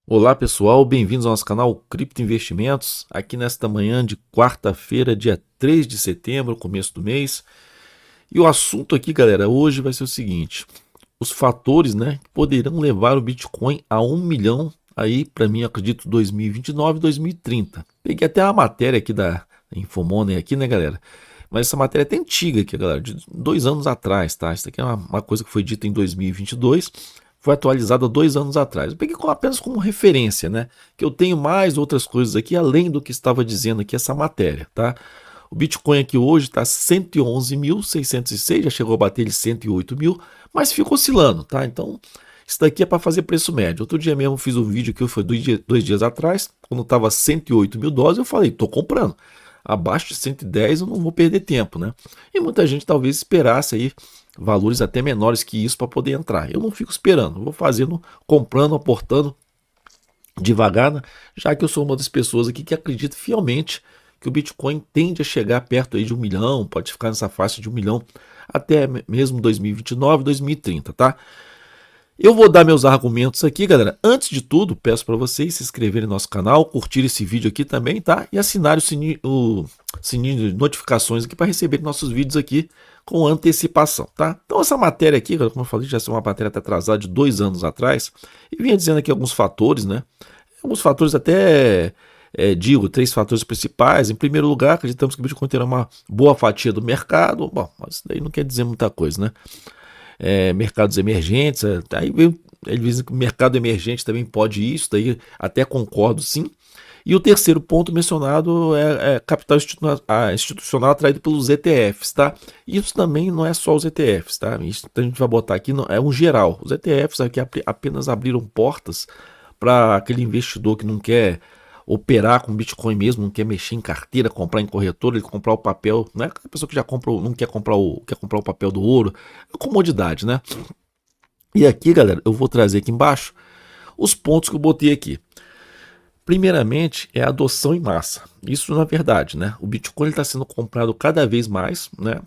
Olá pessoal, bem-vindos ao nosso canal Cripto Investimentos, aqui nesta manhã de quarta-feira, dia 3 de setembro, começo do mês. E o assunto aqui, galera, hoje vai ser o seguinte: os fatores, que poderão levar o Bitcoin a 1 milhão aí, para mim, acredito, 2029 e 2030. Peguei até uma matéria aqui da Infomoney aqui, né, galera? Mas essa matéria é até antiga aqui, galera, de 2 anos atrás, tá? Isso aqui é uma coisa que foi dita em 2022, foi atualizada 2 anos atrás. Eu peguei apenas como referência, né? Que eu tenho mais outras coisas aqui, além do que estava dizendo aqui essa matéria, tá? O Bitcoin aqui hoje está 111.606, já chegou a bater ele 108 mil, mas fica oscilando, tá? Então, isso daqui é para fazer preço médio. Outro dia mesmo fiz um vídeo que foi 2 dias atrás, quando estava 108 mil dólares, eu falei, tô comprando. Abaixo de 110 eu não vou perder tempo, né? E muita gente talvez esperasse aí valores até menores que isso para poder entrar. Eu não fico esperando, eu vou fazendo, comprando, aportando devagar, né? Já que eu sou uma das pessoas aqui que acredita fielmente que o Bitcoin tende a chegar perto aí de 1 milhão, pode ficar nessa faixa de 1 milhão até mesmo 2029, 2030, tá? Eu vou dar meus argumentos aqui, galera. Antes de tudo, peço para vocês se inscreverem no nosso canal, curtir esse vídeo aqui também, tá? E assinar o sininho de notificações aqui para receber nossos vídeos aqui com antecipação, tá? Então essa matéria aqui, como eu falei, já é uma matéria até atrasada de 2 anos atrás, e vinha dizendo aqui alguns fatores, né? Alguns fatores até, digo, 3 fatores principais. Em primeiro lugar, acreditamos que o Bitcoin terá uma boa fatia do mercado. Bom, mas isso daí não quer dizer muita coisa, né? Mercados emergentes, aí ele diz que o mercado emergente também pode isso, daí até concordo sim. E o terceiro ponto mencionado é capital institucional atraído pelos ETFs, tá? Isso também não é só os ETFs, tá? Isso a gente vai botar aqui, é um geral. Os ETFs aqui apenas abriram portas para aquele investidor que não quer operar com Bitcoin mesmo, não quer mexer em carteira, comprar em corretora, ele comprar o papel, não é a pessoa que já compra, não quer comprar o papel do ouro, é comodidade, né? E aqui, galera, eu vou trazer aqui embaixo os pontos que eu botei aqui. Primeiramente, é a adoção em massa. Isso na verdade, né? O Bitcoin está sendo comprado cada vez mais, né?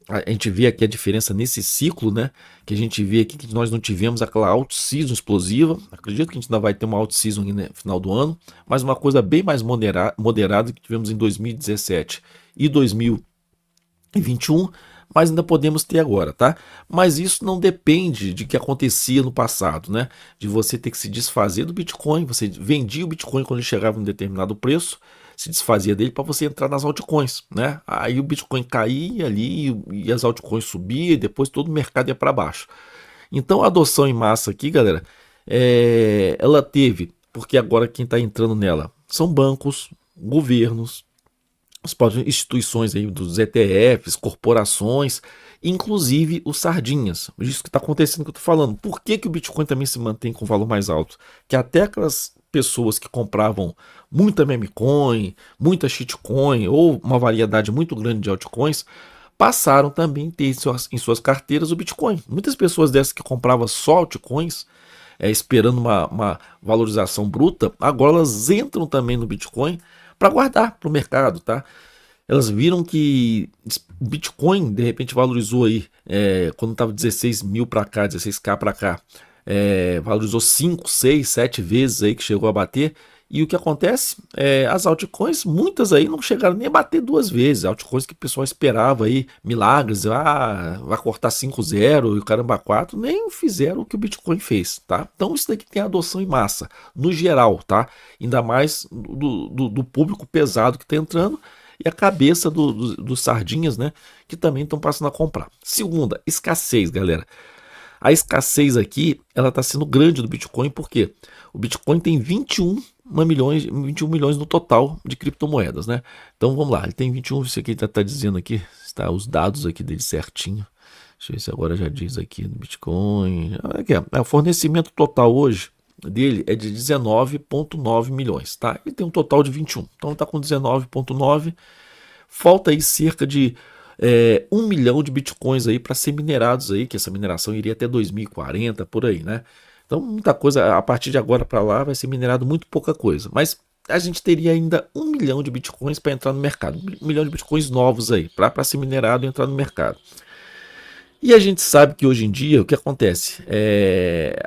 A gente vê aqui a diferença nesse ciclo, né? Que a gente vê aqui que nós não tivemos aquela out-season explosiva. Acredito que a gente ainda vai ter uma out-season no final do ano, mas uma coisa bem mais moderada que tivemos em 2017 e 2021, mas ainda podemos ter agora, tá? Mas isso não depende de que acontecia no passado, né? De você ter que se desfazer do Bitcoin, você vendia o Bitcoin quando ele chegava em um determinado preço, se desfazia dele para você entrar nas altcoins, né? Aí o Bitcoin caía ali e as altcoins subiam e depois todo o mercado ia para baixo. Então a adoção em massa aqui, galera, ela teve, porque agora quem está entrando nela são bancos, governos, as próprias instituições aí dos ETFs, corporações, inclusive os sardinhas. Isso que está acontecendo que eu estou falando. Por que, que o Bitcoin também se mantém com valor mais alto? Que até aquelas pessoas que compravam muita meme coin, muita shitcoin ou uma variedade muito grande de altcoins passaram também a ter em suas carteiras o Bitcoin. Muitas pessoas dessas que compravam só altcoins, esperando uma valorização bruta, agora elas entram também no Bitcoin para guardar para o mercado, tá? Elas viram que Bitcoin de repente valorizou aí, quando estava 16 mil para cá, 16k para cá, valorizou 5, 6, 7 vezes aí que chegou a bater. E o que acontece? As altcoins, muitas aí não chegaram nem a bater 2 vezes. Altcoins que o pessoal esperava aí, milagres, vai cortar 5,0 e o caramba 4, nem fizeram o que o Bitcoin fez, tá? Então isso daqui tem adoção em massa, no geral, tá? Ainda mais do público pesado que está entrando e a cabeça dos sardinhas, né? Que também estão passando a comprar. Segunda, escassez, galera. A escassez aqui, ela está sendo grande do Bitcoin, porque o Bitcoin tem 21 milhões no total de criptomoedas, né? Então vamos lá, ele tem 21, isso aqui está dizendo aqui, está os dados aqui dele certinho. Deixa eu ver se agora já diz aqui no Bitcoin. Aqui, o fornecimento total hoje dele é de 19,9 milhões, tá? Ele tem um total de 21, então está com 19,9. Falta aí cerca de 1 milhão de bitcoins aí para ser minerados aí, que essa mineração iria até 2040, por aí, né? Então muita coisa, a partir de agora para lá vai ser minerado muito pouca coisa, mas a gente teria ainda 1 milhão de bitcoins para entrar no mercado, 1 milhão de bitcoins novos aí, para ser minerado e entrar no mercado. E a gente sabe que hoje em dia o que acontece?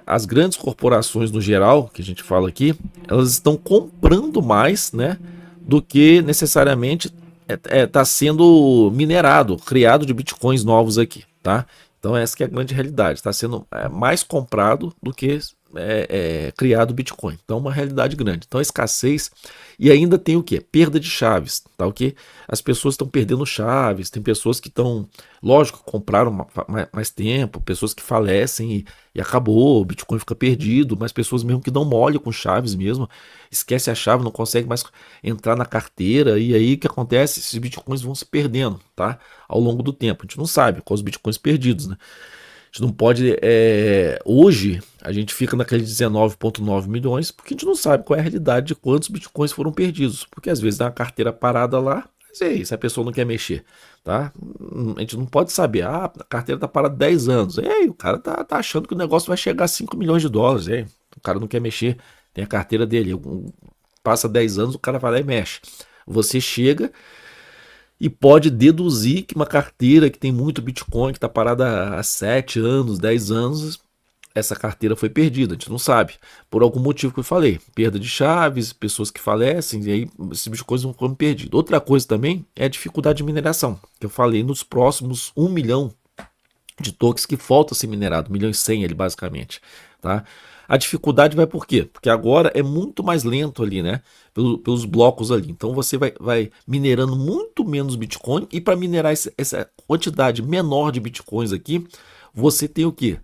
As grandes corporações no geral, que a gente fala aqui, elas estão comprando mais, né, do que necessariamente está sendo minerado, criado de bitcoins novos aqui, tá? Então essa que é a grande realidade, está sendo mais comprado do que criado Bitcoin. Então uma realidade grande. Então a escassez e ainda tem o que? Perda de chaves, tá ok? As pessoas estão perdendo chaves, tem pessoas que estão, lógico, compraram mais tempo, pessoas que falecem e acabou, o Bitcoin fica perdido, mas pessoas mesmo que dão mole com chaves mesmo, esquece a chave, não consegue mais entrar na carteira, e aí o que acontece? Esses Bitcoins vão se perdendo, tá? Ao longo do tempo. A gente não sabe quais os Bitcoins perdidos, né? A gente não pode. Hoje, a gente fica naqueles 19,9 milhões, porque a gente não sabe qual é a realidade de quantos bitcoins foram perdidos. Porque às vezes dá uma carteira parada lá, mas e aí, se a pessoa não quer mexer, tá? A gente não pode saber. Ah, a carteira tá parada 10 anos. E aí, o cara tá achando que o negócio vai chegar a 5 milhões de dólares. E aí, o cara não quer mexer, tem a carteira dele. Passa 10 anos, o cara vai lá e mexe. Você chega e pode deduzir que uma carteira que tem muito Bitcoin, que está parada há 7 anos, 10 anos, essa carteira foi perdida, a gente não sabe. Por algum motivo que eu falei, perda de chaves, pessoas que falecem, e aí esses Bitcoins vão ficando perdidos. Outra coisa também é a dificuldade de mineração, que eu falei nos próximos 1 milhão de tokens que falta ser minerado, 1 milhão e 100 ele basicamente, tá? A dificuldade vai por quê? Porque agora é muito mais lento ali, né? Pelos blocos ali. Então você vai minerando muito menos Bitcoin e para minerar essa quantidade menor de Bitcoins aqui, você tem o quê?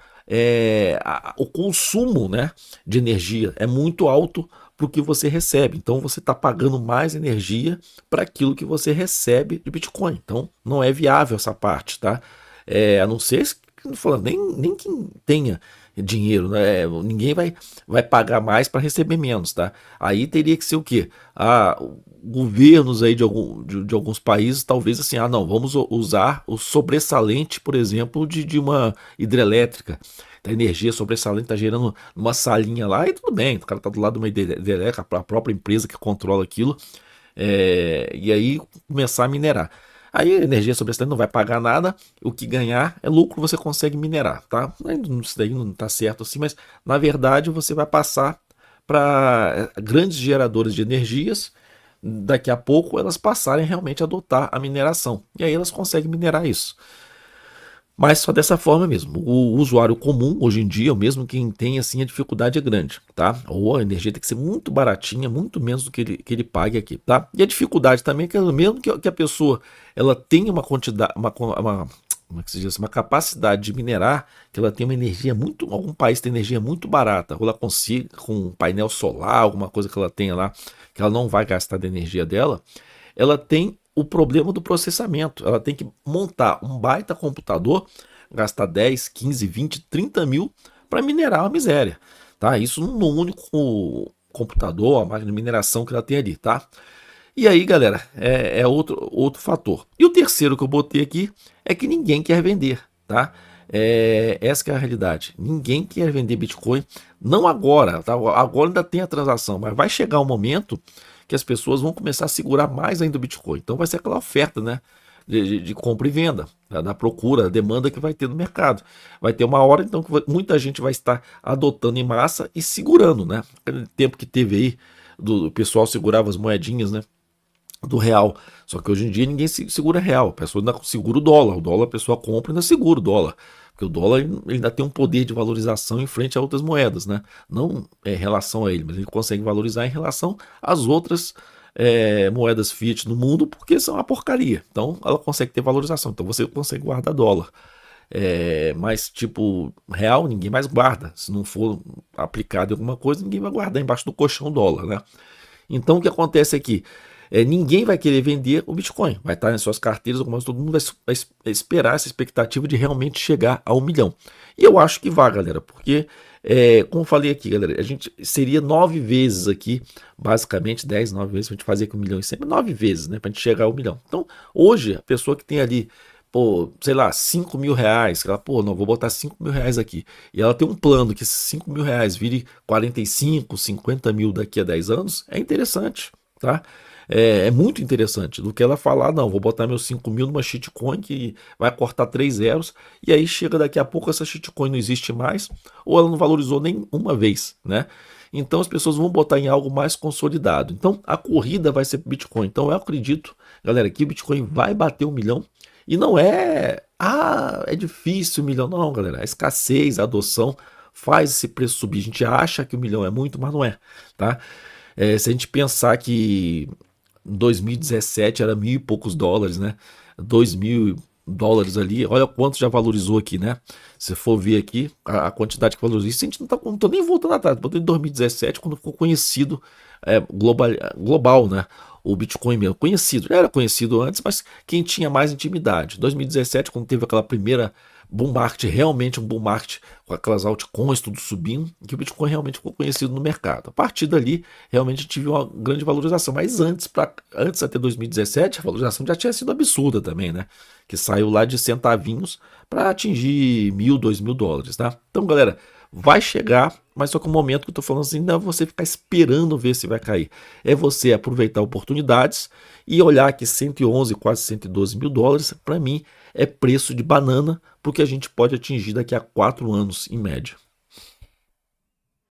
O consumo, né, de energia é muito alto para o que você recebe. Então você está pagando mais energia para aquilo que você recebe de Bitcoin. Então não é viável essa parte, tá? A não ser nem quem tenha dinheiro, né? Ninguém vai pagar mais para receber menos, tá? Aí teria que ser o quê? Governos aí de alguns países, talvez assim, não, vamos usar o sobressalente, por exemplo, de uma hidrelétrica. A energia sobressalente está gerando uma salinha lá e tudo bem, o cara está do lado de uma hidrelétrica, a própria empresa que controla aquilo, e aí começar a minerar. Aí a energia sobressalente não vai pagar nada, o que ganhar é lucro, você consegue minerar, tá? Isso daí não está certo assim, mas na verdade você vai passar para grandes geradores de energias, daqui a pouco elas passarem realmente a adotar a mineração, e aí elas conseguem minerar isso. Mas só dessa forma mesmo. O usuário comum, hoje em dia, mesmo quem tem assim, a dificuldade é grande, tá? Ou a energia tem que ser muito baratinha, muito menos do que ele pague aqui, tá? E a dificuldade também é que mesmo que a pessoa ela tenha uma quantidade, como é que se diz, uma capacidade de minerar, que ela tem uma energia muito, algum país tem energia muito barata, ou ela consiga com um painel solar, alguma coisa que ela tenha lá, que ela não vai gastar da energia dela, ela tem o problema do processamento. Ela tem que montar um baita computador, gastar 10, 15, 20, 30 mil para minerar uma miséria. Tá? Isso no único computador, a máquina de mineração que ela tem ali. Tá? E aí, galera, é outro fator. E o terceiro que eu botei aqui é que ninguém quer vender. Tá? Essa que é a realidade. Ninguém quer vender Bitcoin. Não agora. Tá? Agora ainda tem a transação, mas vai chegar um momento que as pessoas vão começar a segurar mais ainda o Bitcoin. Então vai ser aquela oferta, né, de compra e venda, da procura, da demanda que vai ter no mercado. Vai ter uma hora então que muita gente vai estar adotando em massa e segurando, né? Aquele tempo que teve aí, o pessoal segurava as moedinhas, né, do real. Só que hoje em dia ninguém segura real, a pessoa ainda segura o dólar a pessoa compra e ainda segura o dólar. Porque o dólar ele ainda tem um poder de valorização em frente a outras moedas, né? Não em relação a ele, mas ele consegue valorizar em relação às outras moedas fiat no mundo, porque são uma porcaria. Então ela consegue ter valorização. Então você consegue guardar dólar. Mas tipo, real ninguém mais guarda. Se não for aplicado em alguma coisa, ninguém vai guardar embaixo do colchão dólar, né? Então o que acontece aqui? Ninguém vai querer vender o Bitcoin, vai estar em suas carteiras, todo mundo vai esperar essa expectativa de realmente chegar a 1 milhão. E eu acho que vai, galera, porque, como eu falei aqui, galera, a gente seria 9 vezes aqui, basicamente 10, 9 vezes, pra gente fazer com 1 milhão e 100, 9 vezes, né, pra gente chegar a 1 milhão. Então, hoje, a pessoa que tem ali, pô, sei lá, 5 mil reais, que ela, pô, não, vou botar 5 mil reais aqui, e ela tem um plano que esses 5 mil reais vire 45, 50 mil daqui a 10 anos, é interessante. tá? É muito interessante do que ela falar, não, vou botar meus 5 mil numa shitcoin que vai cortar 3 zeros, e aí chega daqui a pouco essa shitcoin não existe mais, ou ela não valorizou nem uma vez, né? Então as pessoas vão botar em algo mais consolidado. Então a corrida vai ser Bitcoin. Então eu acredito, galera, que o Bitcoin vai bater 1 milhão. E não é, é difícil 1 milhão. Não, galera. A escassez, a adoção faz esse preço subir. A gente acha que 1 milhão é muito, mas não é, tá? Se a gente pensar que em 2017 era mil e poucos dólares, né? 2.000 dólares ali, olha quanto já valorizou aqui, né? Se for ver aqui a quantidade que valorizou, isso a gente não tô nem voltando atrás, botou em 2017 quando ficou conhecido global, né? O Bitcoin mesmo, conhecido, já era conhecido antes, mas quem tinha mais intimidade. 2017, quando teve aquela primeira bull market, realmente um bull market com aquelas altcoins tudo subindo, que o Bitcoin realmente ficou conhecido no mercado. A partir dali, realmente a gente viu uma grande valorização, mas antes até 2017, a valorização já tinha sido absurda também, né? Que saiu lá de centavinhos para atingir 1.000, 2.000 dólares, tá? Então, galera, vai chegar, mas só que o momento que eu tô falando assim, não é você ficar esperando ver se vai cair. É você aproveitar oportunidades e olhar que 111, quase 112 mil dólares, para mim, é preço de banana, porque a gente pode atingir daqui a 4 anos em média.